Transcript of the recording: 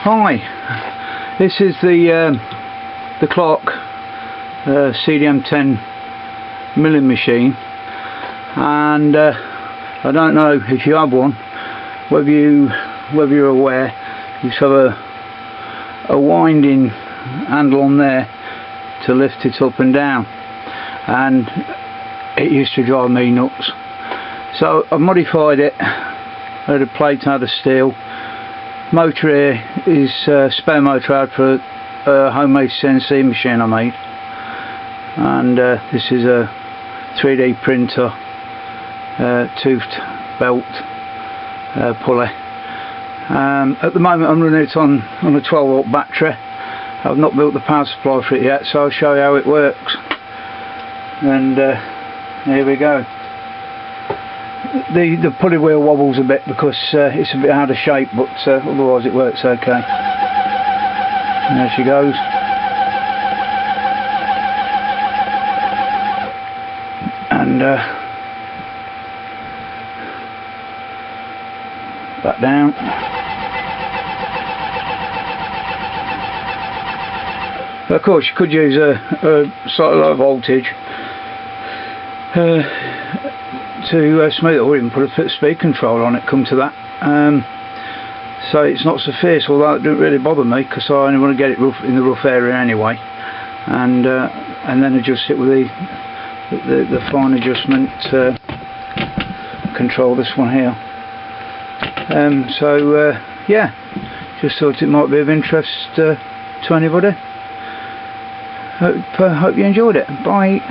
Hi, this is the Clarke CDM10 milling machine, and I don't know if you have one, whether you're aware, you have a winding handle on there to lift it up and down, and it used to drive me nuts. So I modified it. I had a plate out of steel. Motor here is spare motor out for a homemade CNC machine I made, and this is a 3D printer toothed belt pulley. At the moment I'm running it on a 12-volt battery. I've not built the power supply for it yet, so I'll show you how it works. And here we go. The pulley wheel wobbles a bit because it's a bit out of shape, but otherwise it works okay. And there she goes. And back down. Of course you could use a slightly low voltage to smooth it, or even put a speed control on it, come to that. So it's not so fierce, although it doesn't really bother me because I only want to get it rough in the rough area anyway, and then adjust it with the fine adjustment control, this one here. Yeah, just thought it might be of interest to anybody. Hope you enjoyed it. Bye.